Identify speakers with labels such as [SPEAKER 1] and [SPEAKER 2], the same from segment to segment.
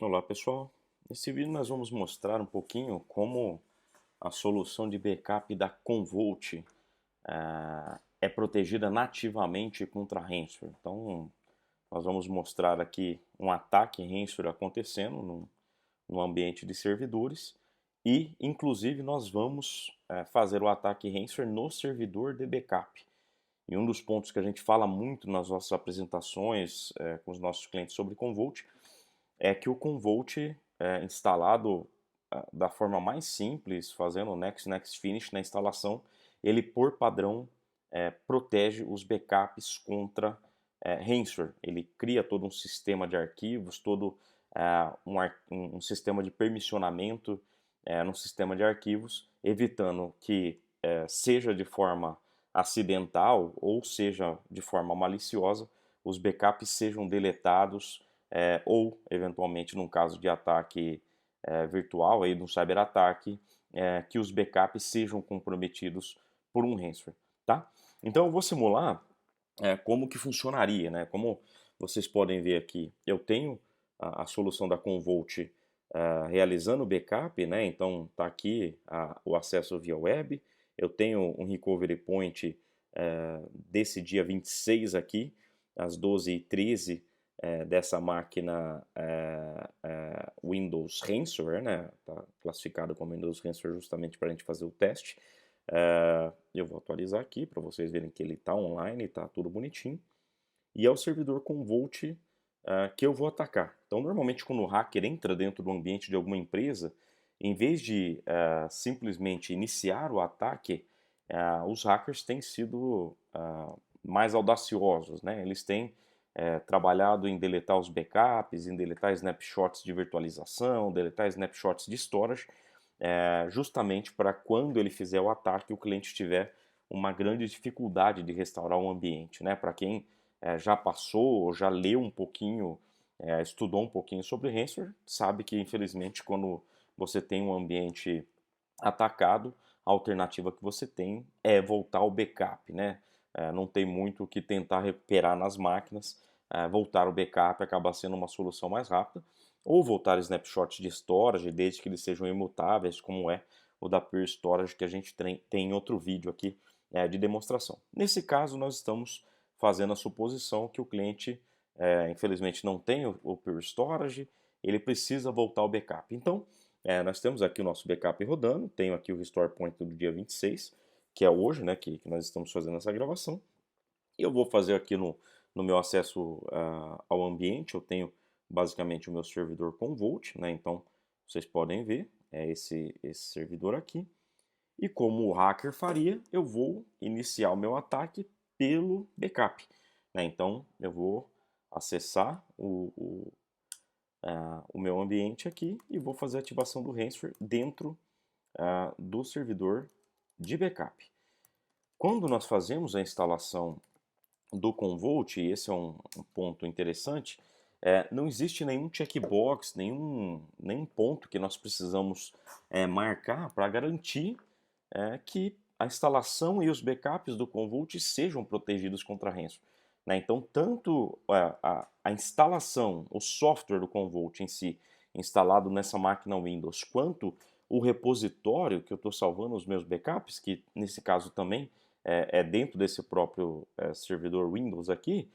[SPEAKER 1] Olá pessoal, nesse vídeo nós vamos mostrar um pouquinho como a solução de backup da Commvault é protegida nativamente contra ransomware. Então nós vamos mostrar aqui um ataque ransomware acontecendo no ambiente de servidores e inclusive nós vamos fazer o ataque ransomware no servidor de backup. E um dos pontos que a gente fala muito nas nossas apresentações com os nossos clientes sobre Commvault é que o Commvault é instalado da forma mais simples, fazendo o Next Next Finish na instalação, ele por padrão protege os backups contra ransomware. Ele cria todo um sistema de arquivos, todo um sistema de permissionamento no sistema de arquivos, evitando que seja de forma acidental ou seja de forma maliciosa, os backups sejam deletados ou, eventualmente, num caso de ataque virtual, aí, de um cyberataque, que os backups sejam comprometidos por um ransomware. Tá? Então eu vou simular como que funcionaria, né? Como vocês podem ver aqui, eu tenho a solução da Commvault realizando o backup, né? Então tá aqui o acesso via web, eu tenho um recovery point desse dia 26 aqui, às 12h13, dessa máquina Windows Ransomware, né? Tá classificado como Windows Ransomware justamente para a gente fazer o teste. Eu vou atualizar aqui para vocês verem que ele está online, está tudo bonitinho. E é o servidor Commvault que eu vou atacar. Então, normalmente, quando o hacker entra dentro do ambiente de alguma empresa, em vez de simplesmente iniciar o ataque, os hackers têm sido mais audaciosos, né? Eles têm trabalhado em deletar os backups, em deletar snapshots de virtualização, deletar snapshots de storage, justamente para quando ele fizer o ataque, o cliente tiver uma grande dificuldade de restaurar o ambiente, né? Para quem já passou ou já leu um pouquinho, estudou um pouquinho sobre ransomware, sabe que infelizmente quando você tem um ambiente atacado, a alternativa que você tem é voltar ao backup, né? Não tem muito o que tentar recuperar nas máquinas, voltar ao backup acaba sendo uma solução mais rápida, ou voltar snapshots de storage, desde que eles sejam imutáveis, como é o da Pure Storage que a gente tem em outro vídeo aqui de demonstração. Nesse caso, nós estamos fazendo a suposição que o cliente, infelizmente, não tem o Pure Storage, ele precisa voltar ao backup. Então, nós temos aqui o nosso backup rodando, tenho aqui o Restore Point do dia 26, que é hoje, né, que nós estamos fazendo essa gravação. E eu vou fazer aqui no meu acesso ao ambiente, eu tenho basicamente o meu servidor Commvault, né, então vocês podem ver, é esse servidor aqui. E como o hacker faria, eu vou iniciar o meu ataque pelo backup, né, então eu vou acessar o meu ambiente aqui e vou fazer a ativação do ransomware dentro do servidor de backup. Quando nós fazemos a instalação do Commvault, e esse é um ponto interessante, não existe nenhum checkbox, nenhum ponto que nós precisamos marcar para garantir que a instalação e os backups do Commvault sejam protegidos contra ransomware. Né? Então, tanto a instalação, o software do Commvault em si, instalado nessa máquina Windows, quanto o repositório que eu estou salvando os meus backups, que nesse caso também é dentro desse próprio servidor Windows aqui,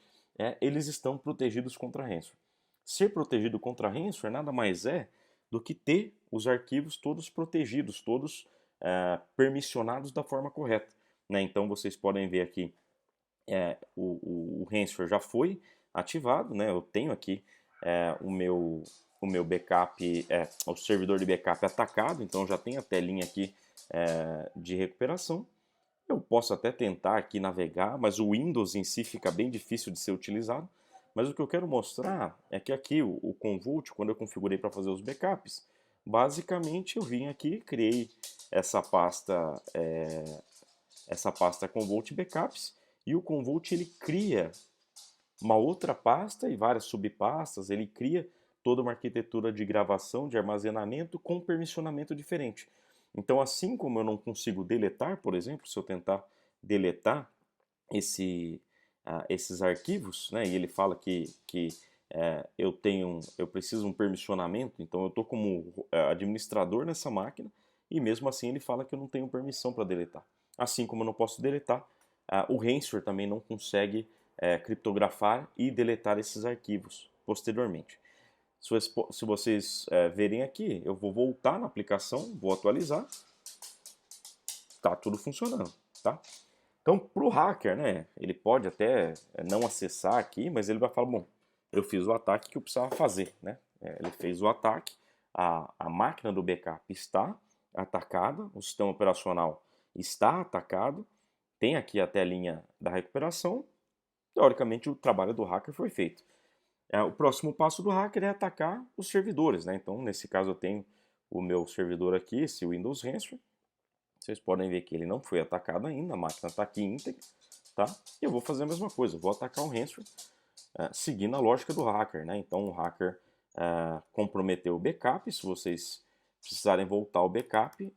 [SPEAKER 1] eles estão protegidos contra ransomware. Ser protegido contra ransomware nada mais é do que ter os arquivos todos protegidos, todos permissionados da forma correta. Né? Então vocês podem ver aqui o ransomware já foi ativado, né? Eu tenho aqui o meu backup, o servidor de backup atacado, então já tem a telinha aqui de recuperação. Eu posso até tentar aqui navegar, mas o Windows em si fica bem difícil de ser utilizado. Mas o que eu quero mostrar é que aqui o Commvault, quando eu configurei para fazer os backups, basicamente eu vim aqui, criei essa pasta Commvault Backups, e o Commvault ele cria uma outra pasta e várias subpastas, ele cria toda uma arquitetura de gravação, de armazenamento com permissionamento diferente. Então, assim como eu não consigo deletar, por exemplo, se eu tentar deletar esses arquivos, né, e ele fala que eu preciso de um permissionamento, então eu estou como administrador nessa máquina e mesmo assim ele fala que eu não tenho permissão para deletar. Assim como eu não posso deletar, o Ransomware também não consegue criptografar e deletar esses arquivos posteriormente. Se vocês verem aqui, eu vou voltar na aplicação, vou atualizar, tá tudo funcionando, tá? Então, para o hacker, né, ele pode até não acessar aqui, mas ele vai falar, bom, eu fiz o ataque que eu precisava fazer, né? Ele fez o ataque, a máquina do backup está atacada, o sistema operacional está atacado, tem aqui a telinha da recuperação, teoricamente o trabalho do hacker foi feito. O próximo passo do hacker é atacar os servidores, né? Então, nesse caso eu tenho o meu servidor aqui, esse Windows Ransom. Vocês podem ver que ele não foi atacado ainda, a máquina está aqui íntegra, tá? E eu vou fazer a mesma coisa, eu vou atacar o ransomware seguindo a lógica do hacker, né? Então o hacker comprometeu o backup, se vocês precisarem voltar ao backup,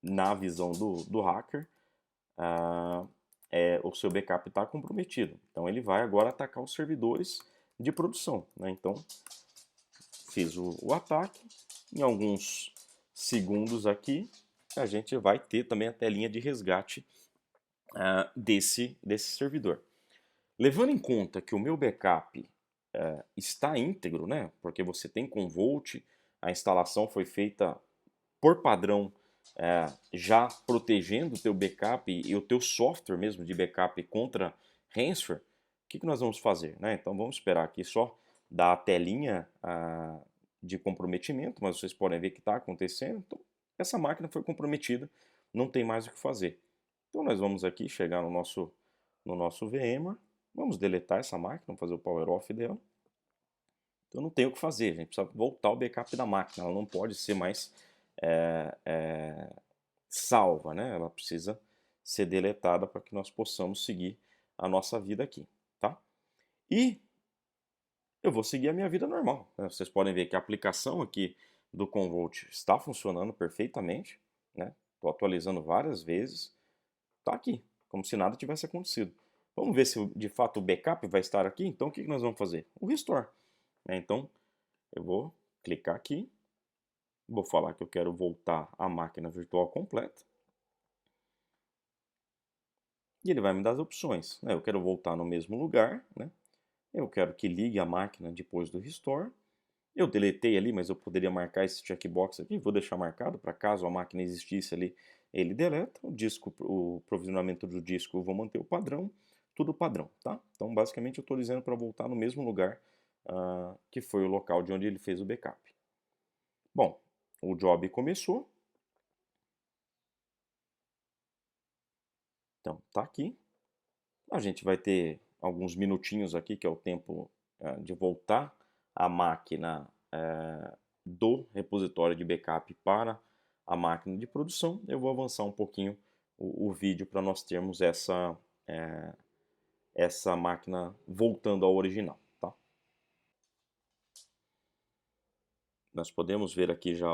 [SPEAKER 1] na visão do hacker, o seu backup está comprometido. Então ele vai agora atacar os servidores de produção, né? Então fiz o ataque, em alguns segundos aqui, a gente vai ter também a telinha de resgate desse servidor. Levando em conta que o meu backup está íntegro, né? Porque você tem Commvault, a instalação foi feita por padrão, já protegendo o teu backup e o teu software mesmo de backup contra ransomware. O que nós vamos fazer, né? Então vamos esperar aqui só dar a telinha de comprometimento, mas vocês podem ver que está acontecendo. Então, essa máquina foi comprometida, não tem mais o que fazer. Então nós vamos aqui chegar no nosso VMware, vamos deletar essa máquina, vamos fazer o power off dela. Então não tem o que fazer, a gente precisa voltar o backup da máquina, ela não pode ser mais salva, né? Ela precisa ser deletada para que nós possamos seguir a nossa vida aqui, tá? E eu vou seguir a minha vida normal, né? Vocês podem ver que a aplicação aqui do Commvault está funcionando perfeitamente, né? Estou atualizando várias vezes, tá aqui, como se nada tivesse acontecido. Vamos ver se de fato o backup vai estar aqui, então o que nós vamos fazer? O restore, né? Então eu vou clicar aqui, vou falar que eu quero voltar à máquina virtual completa. E ele vai me dar as opções, né? Eu quero voltar no mesmo lugar, né? Eu quero que ligue a máquina depois do restore. Eu deletei ali, mas eu poderia marcar esse checkbox aqui. Vou deixar marcado para caso a máquina existisse ali, ele deleta. O disco, o provisionamento do disco, eu vou manter o padrão. Tudo padrão, tá? Então, basicamente, eu estou dizendo para voltar no mesmo lugar que foi o local de onde ele fez o backup. Bom, o job começou. Então, tá aqui. A gente vai ter alguns minutinhos aqui, que é o tempo de voltar a máquina do repositório de backup para a máquina de produção. Eu vou avançar um pouquinho o vídeo para nós termos essa máquina voltando ao original. Tá? Nós podemos ver aqui já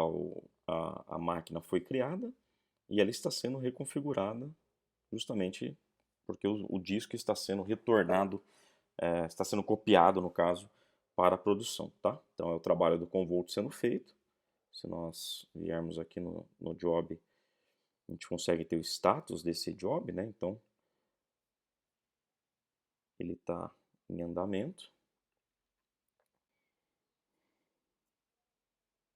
[SPEAKER 1] a máquina foi criada e ela está sendo reconfigurada justamente porque o disco está sendo retornado, está sendo copiado, no caso, para a produção, tá? Então é o trabalho do Commvault sendo feito. Se nós viermos aqui no job, a gente consegue ter o status desse job, né? Então ele está em andamento.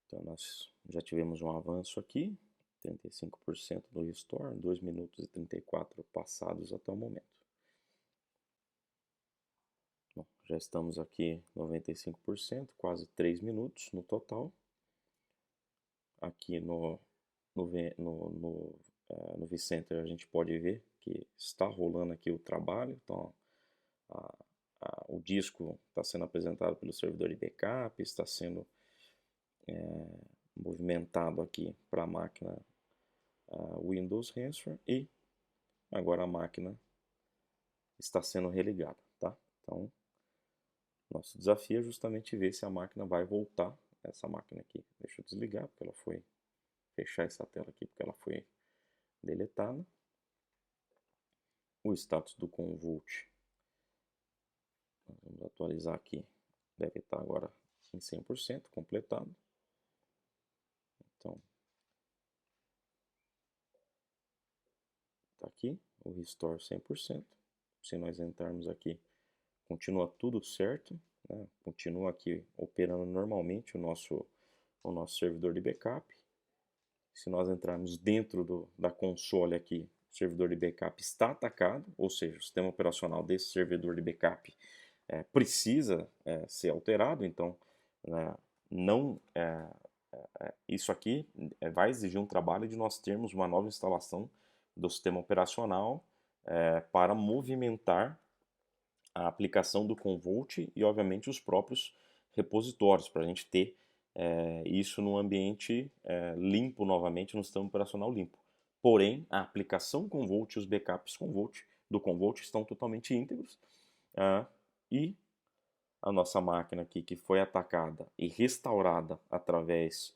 [SPEAKER 1] Então nós já tivemos um avanço aqui, 35% do restore, 2 minutos e 34 passados até o momento. Bom, já estamos aqui 95%, quase 3 minutos no total. Aqui no vCenter a gente pode ver que está rolando aqui o trabalho. Então o disco está sendo apresentado pelo servidor de backup, está sendo movimentado aqui para a máquina Windows Ransomware e agora a máquina está sendo religada, tá? Então nosso desafio é justamente ver se a máquina vai voltar. Essa máquina aqui, deixa eu desligar porque ela foi, fechar essa tela aqui porque ela foi deletada. O status do Commvault, vamos atualizar aqui deve estar agora em 100% completado. Então, tá aqui o Restore 100%. Se nós entrarmos aqui, continua tudo certo, né? Continua aqui operando normalmente o nosso servidor de backup. Se nós entrarmos dentro da console aqui, o servidor de backup está atacado, ou seja, o sistema operacional desse servidor de backup precisa ser alterado, então né, não isso aqui vai exigir um trabalho de nós termos uma nova instalação do sistema operacional para movimentar a aplicação do Commvault e, obviamente, os próprios repositórios, para a gente ter isso num ambiente limpo novamente, no sistema operacional limpo. Porém, a aplicação Commvault e os backups do Commvault estão totalmente íntegros e a nossa máquina aqui que foi atacada e restaurada através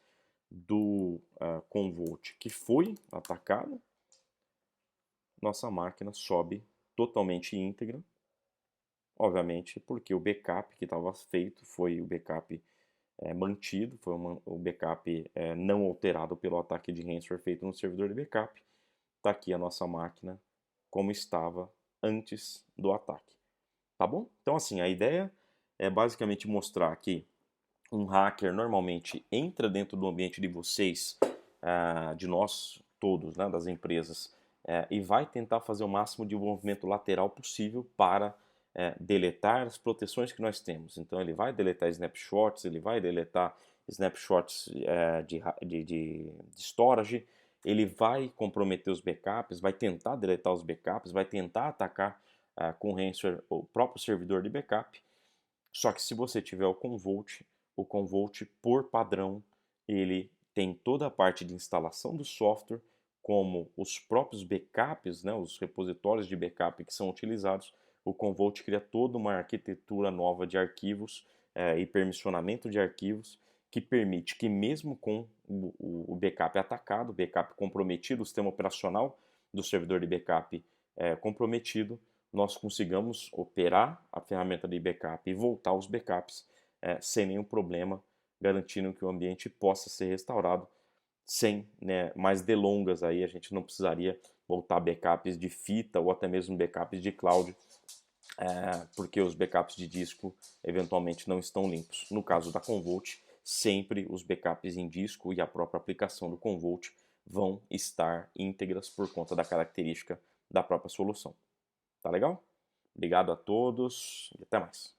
[SPEAKER 1] do Commvault que foi atacado, nossa máquina sobe totalmente íntegra, obviamente porque o backup que estava feito foi o backup mantido, foi o backup não alterado pelo ataque de ransomware feito no servidor de backup. Está aqui a nossa máquina como estava antes do ataque, tá bom? Então assim, a ideia é basicamente mostrar que um hacker normalmente entra dentro do ambiente de vocês, de nós todos, né, das empresas, e vai tentar fazer o máximo de movimento lateral possível para deletar as proteções que nós temos. Então ele vai deletar snapshots, ele vai deletar snapshots de storage, ele vai comprometer os backups, vai tentar deletar os backups, vai tentar atacar com ransomware o próprio servidor de backup. Só que se você tiver o Commvault por padrão, ele tem toda a parte de instalação do software, como os próprios backups, né, os repositórios de backup que são utilizados. O Commvault cria toda uma arquitetura nova de arquivos e permissionamento de arquivos que permite que mesmo com o backup atacado, o backup comprometido, o sistema operacional do servidor de backup comprometido, nós consigamos operar a ferramenta de backup e voltar aos backups sem nenhum problema, garantindo que o ambiente possa ser restaurado sem mais delongas. Aí a gente não precisaria voltar backups de fita ou até mesmo backups de cloud, porque os backups de disco eventualmente não estão limpos. No caso da Commvault, sempre os backups em disco e a própria aplicação do Commvault vão estar íntegras por conta da característica da própria solução. Tá legal? Obrigado a todos e até mais.